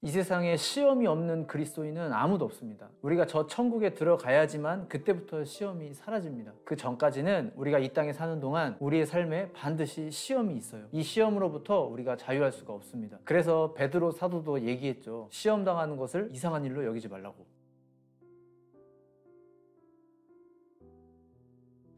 이 세상에 시험이 없는 그리스도인은 아무도 없습니다. 우리가 저 천국에 들어가야지만 그때부터 시험이 사라집니다. 그 전까지는 우리가 이 땅에 사는 동안 우리의 삶에 반드시 시험이 있어요. 이 시험으로부터 우리가 자유할 수가 없습니다. 그래서 베드로 사도도 얘기했죠. 시험 당하는 것을 이상한 일로 여기지 말라고.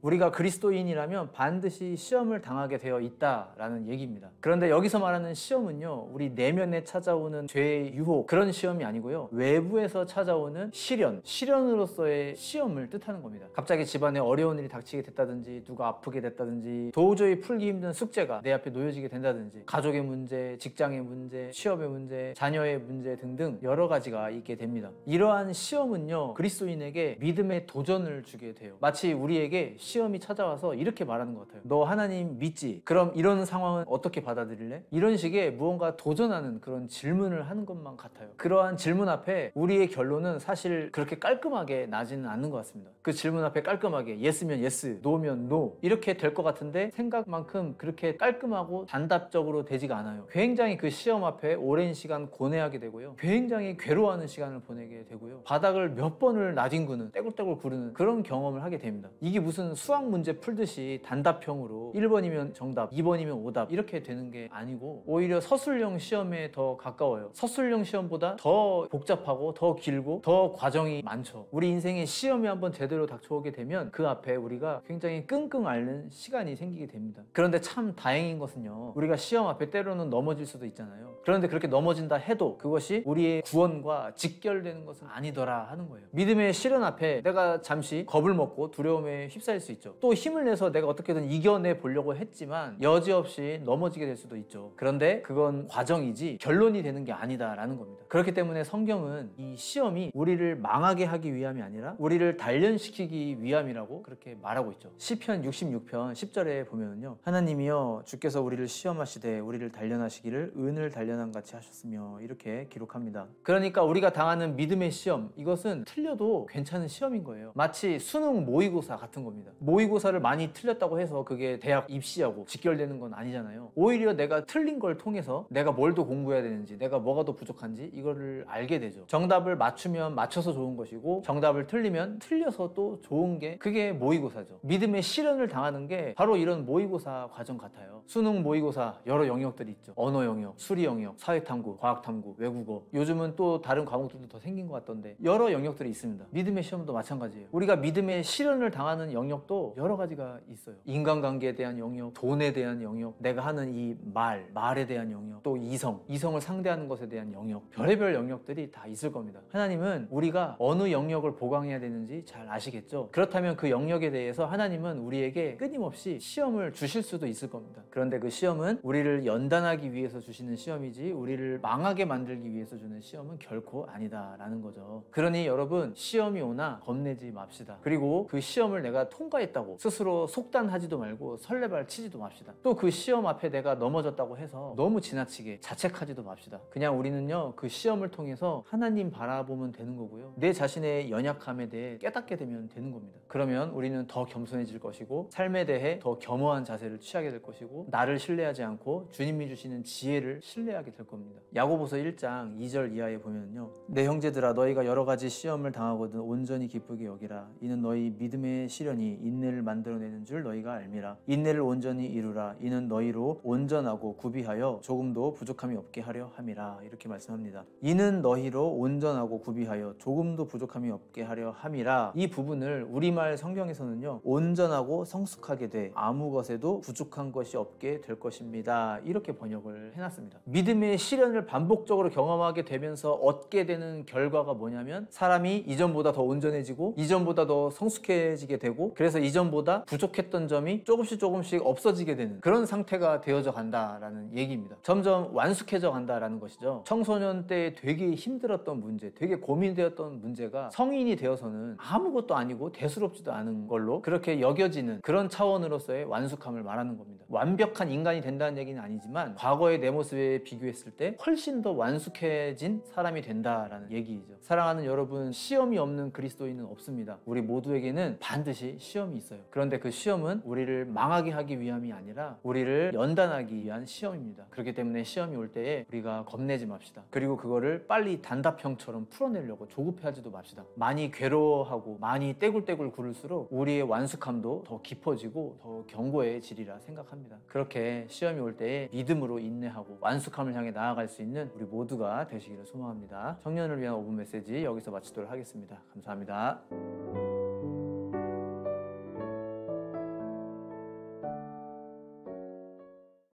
우리가 그리스도인이라면 반드시 시험을 당하게 되어 있다라는 얘기입니다. 그런데 여기서 말하는 시험은요, 우리 내면에 찾아오는 죄의 유혹, 그런 시험이 아니고요, 외부에서 찾아오는 시련으로서의 시험을 뜻하는 겁니다. 갑자기 집안에 어려운 일이 닥치게 됐다든지, 누가 아프게 됐다든지, 도저히 풀기 힘든 숙제가 내 앞에 놓여지게 된다든지, 가족의 문제, 직장의 문제, 취업의 문제, 자녀의 문제 등등 여러 가지가 있게 됩니다. 이러한 시험은요, 그리스도인에게 믿음의 도전을 주게 돼요. 마치 우리에게 시험이 찾아와서 이렇게 말하는 것 같아요. 너 하나님 믿지? 그럼 이런 상황은 어떻게 받아들일래? 이런 식의 무언가 도전하는 그런 질문을 하는 것만 같아요. 그러한 질문 앞에 우리의 결론은 사실 그렇게 깔끔하게 나지는 않는 것 같습니다. 그 질문 앞에 깔끔하게 예스면 예스, 노면 노 이렇게 될 것 같은데 생각만큼 그렇게 깔끔하고 단답적으로 되지가 않아요. 굉장히 그 시험 앞에 오랜 시간 고뇌하게 되고요. 굉장히 괴로워하는 시간을 보내게 되고요. 바닥을 몇 번을 나뒹구는, 떼굴떼굴 구르는 그런 경험을 하게 됩니다. 이게 무슨 수학 문제 풀듯이 단답형으로 1번이면 정답, 2번이면 오답 이렇게 되는 게 아니고 오히려 서술형 시험에 더 가까워요. 서술형 시험보다 더 복잡하고 더 길고 더 과정이 많죠. 우리 인생에 시험이 한번 제대로 닥쳐오게 되면 그 앞에 우리가 굉장히 끙끙 앓는 시간이 생기게 됩니다. 그런데 참 다행인 것은요, 우리가 시험 앞에 때로는 넘어질 수도 있잖아요. 그런데 그렇게 넘어진다 해도 그것이 우리의 구원과 직결되는 것은 아니더라 하는 거예요. 믿음의 시련 앞에 내가 잠시 겁을 먹고 두려움에 휩싸일 수 있죠. 또 힘을 내서 내가 어떻게든 이겨내 보려고 했지만 여지없이 넘어지게 될 수도 있죠. 그런데 그건 과정이지 결론이 되는 게 아니다라는 겁니다. 그렇기 때문에 성경은 이 시험이 우리를 망하게 하기 위함이 아니라 우리를 단련시키기 위함이라고 그렇게 말하고 있죠. 시편 66편 10절에 보면요, 하나님이여 주께서 우리를 시험하시되 우리를 단련하시기를 은을 단련한 같이 하셨으며 이렇게 기록합니다. 그러니까 우리가 당하는 믿음의 시험, 이것은 틀려도 괜찮은 시험인 거예요. 마치 수능 모의고사 같은 겁니다. 모의고사를 많이 틀렸다고 해서 그게 대학 입시하고 직결되는 건 아니잖아요. 오히려 내가 틀린 걸 통해서 내가 뭘 더 공부해야 되는지, 내가 뭐가 더 부족한지 이거를 알게 되죠. 정답을 맞추면 맞춰서 좋은 것이고 정답을 틀리면 틀려서 또 좋은 게 그게 모의고사죠. 믿음의 시련을 당하는 게 바로 이런 모의고사 과정 같아요. 수능 모의고사 여러 영역들이 있죠. 언어 영역, 수리 영역, 사회탐구, 과학탐구, 외국어, 요즘은 또 다른 과목들도 더 생긴 것 같던데 여러 영역들이 있습니다. 믿음의 시험도 마찬가지예요. 우리가 믿음의 시련을 당하는 영역도 여러 가지가 있어요. 인간관계에 대한 영역, 돈에 대한 영역, 내가 하는 이 말에 대한 영역, 또 이성을 상대하는 것에 대한 영역, 별의별 영역들이 다 있을 겁니다. 하나님은 우리가 어느 영역을 보강해야 되는지 잘 아시겠죠? 그렇다면 그 영역에 대해서 하나님은 우리에게 끊임없이 시험을 주실 수도 있을 겁니다. 그런데 그 시험은 우리를 연단하기 위해서 주시는 시험이지 우리를 망하게 만들기 위해서 주는 시험은 결코 아니다라는 거죠. 그러니 여러분, 시험이 오나 겁내지 맙시다. 그리고 그 시험을 내가 통과했다고 스스로 속단하지도 말고 설레발 치지도 맙시다. 또 그 시험 앞에 내가 넘어졌다고 해서 너무 지나치게 자책하지도 맙시다. 그냥 우리는요, 그 시험을 통해서 하나님 바라보면 되는 거고요, 내 자신의 연약함에 대해 깨닫게 되면 되는 겁니다. 그러면 우리는 더 겸손해질 것이고 삶에 대해 더 겸허한 자세를 취하게 될 것이고 나를 신뢰하지 않고 주님이 주시는 지혜를 신뢰하게 될 겁니다. 야고보서 1장 2절 이하에 보면요, 내 형제들아 너희가 여러 가지 시험을 당하거든 온전히 기쁘게 여기라. 이는 너희 믿음의 시련이 인내를 만들어내는 줄 너희가 알미라. 인내를 온전히 이루라. 이는 너희로 온전하고 구비하여 조금도 부족함이 없게 하려 함이라. 이렇게 말씀합니다. 이는 너희로 온전하고 구비하여 조금도 부족함이 없게 하려 함이라. 이 부분을 우리말 성경에서는요, 온전하고 성숙하게 돼 아무 것에도 부족한 것이 없게 될 것입니다. 이렇게 번역을 해놨습니다. 믿음의 시련을 반복적으로 경험하게 되면서 얻게 되는 결과가 뭐냐면 사람이 이전보다 더 온전해지고 이전보다 더 성숙해지게 되고 그래서 이전보다 부족했던 점이 조금씩 없어지게 되는 그런 상태가 되어져 간다라는 얘기입니다. 점점 완숙해져 간다라는 것이죠. 청소년 때 되게 힘들었던 문제, 되게 고민되었던 문제가 성인이 되어서는 아무것도 아니고 대수롭지도 않은 걸로 그렇게 여겨지는 그런 차원으로서의 완숙함을 말하는 겁니다. 완벽한 인간이 된다는 얘기는 아니지만 과거의 내 모습에 비교했을 때 훨씬 더 완숙해진 사람이 된다라는 얘기이죠. 사랑하는 여러분, 시험이 없는 그리스도인은 없습니다. 우리 모두에게는 반드시 시험이 시험이 있어요. 그런데 그 시험은 우리를 망하게 하기 위함이 아니라 우리를 연단하기 위한 시험입니다. 그렇기 때문에 시험이 올 때에 우리가 겁내지 맙시다. 그리고 그거를 빨리 단답형처럼 풀어내려고 조급해하지도 맙시다. 많이 괴로워하고 많이 떼굴떼굴 구를수록 우리의 완숙함도 더 깊어지고 더 견고해지리라 생각합니다. 그렇게 시험이 올 때에 믿음으로 인내하고 완숙함을 향해 나아갈 수 있는 우리 모두가 되시기를 소망합니다. 청년을 위한 5분 메시지 여기서 마치도록 하겠습니다. 감사합니다.